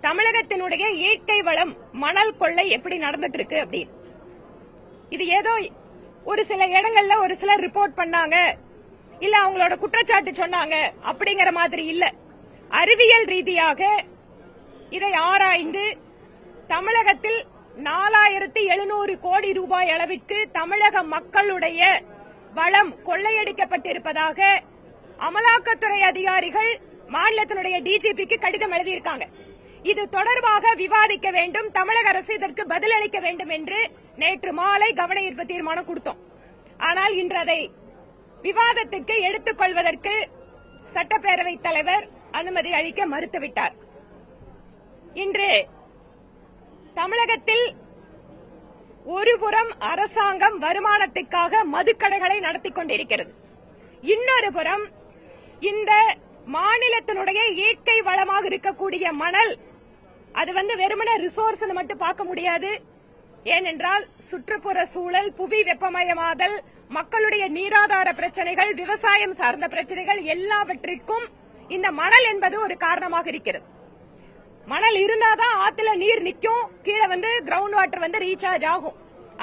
தமிழகத்தினுடைய இயற்கை வளம் மணல் கொள்ளை எப்படி நடந்துட்டு இருக்கு அப்படின்னு. இது ஏதோ ஒரு சில இடங்கள்ல ஒரு சிலர் ரிப்போர்ட் பண்ணாங்க, இல்ல அவங்களோட குற்றச்சாட்டு சொன்னாங்க அப்படிங்கிற மாதிரி இல்ல. அறிவியல் ரீதியாக இதை ஆராய்ந்து தமிழகத்தில் 4700 கோடி ரூபாய் அளவிற்கு தமிழக மக்களுடைய வளம் கொள்ளையடிக்கப்பட்டிருப்பதாக அமலாக்கத்துறை அதிகாரிகள் மாநிலத்தினுடைய டிஜிபிக்கு கடிதம் எழுதியிருக்காங்க. இது தொடர்பாக விவாதிக்க வேண்டும், தமிழக அரசு இதற்கு பதிலளிக்க வேண்டும் என்று நேற்று மாலை கவன ஈர்ப்பு தீர்மானம் கொடுத்தோம். ஆனால் இன்று அதை விவாதத்துக்கு எடுத்துக் கொள்வதற்கு சட்டப்பேரவைத் தலைவர் அனுமதி அளிக்க மறுத்துவிட்டார். இன்று தமிழகத்தில் ஒருபுறம் அரசாங்கம் வருமானத்துக்காக மதுக்கடைகளை நடத்திக் கொண்டிருக்கிறது, இன்னொரு புறம் இந்த மாநிலத்தினுடைய இயற்கை வளமாக இருக்கக்கூடிய மணல், அது வெறுமனே ரிசோர்ஸ் மட்டும் பார்க்க முடியாது. ஏனென்றால் சுற்றுப்புற சூழல், புவி வெப்பமயமாதல், மக்களுடைய நீராதார பிரச்சனைகள், விவசாயம் சார்ந்த பிரச்சனைகள் எல்லாவற்றிற்கும் இந்த மணல் என்பது ஒரு காரணமாக இருக்கிறது. மணல் இருந்தாதான் ஆத்துல நீர் நிற்கும், கீழே கிரவுண்ட் வாட்டர் ரீசார்ஜ் ஆகும்.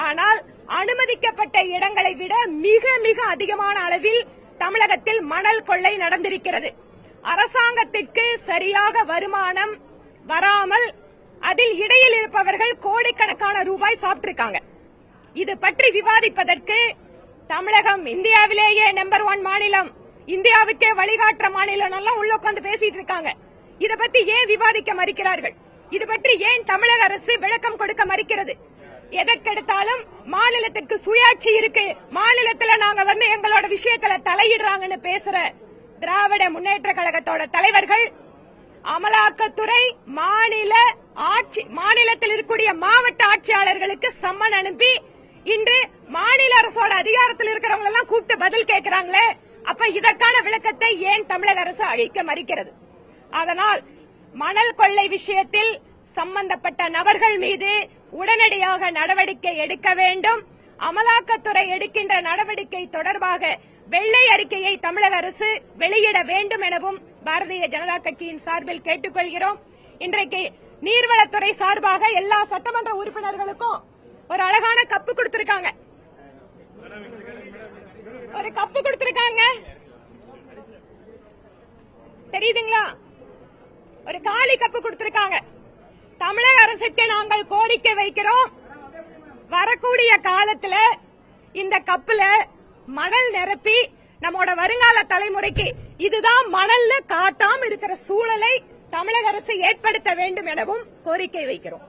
ஆனால் அனுமதிக்கப்பட்ட இடங்களை விட மிக மிக அதிகமான அளவில் தமிழகத்தில் மணல் கொள்ளை நடந்திருக்கிறது. அரசாங்கத்திற்கு சரியாக வருமானம் வராமல் அதில் இடையில் இருப்பவர்கள் கோடிக்கணக்கான ரூபாய் சாப்பிட்டிருக்காங்க. இது பற்றி விவாதிப்பதற்கு தமிழகம் இந்தியாவிலேயே நம்பர் 1 மாநிலம், இந்தியாவுக்கே வழிகாட்டுற மாநிலம் எல்லாம் உள்ள உட்கார்ந்து பேசிட்டு இருக்காங்க. இதை பத்தி ஏன் விவாதிக்க மறுக்கிறார்கள்? இது பற்றி ஏன் தமிழக அரசு விளக்கம் கொடுக்க மறுக்கிறது? எதற்கெடுத்தாலும் மாநிலத்துக்கு சுயாட்சி இருக்கு, மாநிலத்துல நாங்க எங்களோட விஷயத்துல தலையிடுறாங்கன்னு பேசுற திராவிட முன்னேற்ற கழகத்தோட தலைவர்கள் அமலாக்கத்துறை மாநிலத்தில் இருக்கக்கூடிய மாவட்ட ஆட்சியாளர்களுக்கு சம்மன் அனுப்பி இன்று மாநில அரசோட அதிகாரத்தில் இருக்கிறவங்க எல்லாம் கூப்பிட்டு பதில் கேட்கிறாங்களே, அப்ப இதற்கான விளக்கத்தை ஏன் தமிழக அரசு அளிக்க மறுக்கிறது? அதனால் மணல் கொள்ளை விஷயத்தில் சம்பந்தப்பட்ட நபர்கள் மீது உடனடியாக நடவடிக்கை எடுக்க வேண்டும். அமலாக்கத்துறை எடுக்கின்ற நடவடிக்கை தொடர்பாக வெள்ளை அறிக்கையை தமிழக அரசு வெளியிட வேண்டும் எனவும் பாரதிய ஜனதா கட்சியின் சார்பில் கேட்டுக்கொள்கிறோம். இன்றைக்கு நீர்வளத்துறை சார்பாக எல்லா சட்டமன்ற உறுப்பினர்களுக்கும் ஒரு அழகான கப்பு கொடுத்திருக்காங்க. ஒரு கப்பு கொடுத்திருக்காங்க, தெரியுதுங்களா? ஒரு காலி கப்பு கொடுத்திருக்காங்க. தமிழக அரசுக்கு நாங்கள் கோரிக்கை வைக்கிறோம், வரக்கூடிய காலத்துல இந்த கப்புல மணல் நிரப்பி நம்மோட வருங்கால தலைமுறைக்கு இதுதான் மணல்ல காட்டாம இருக்கிற சூழலை தமிழக அரசு ஏற்படுத்த வேண்டும் எனவும் கோரிக்கை வைக்கிறோம்.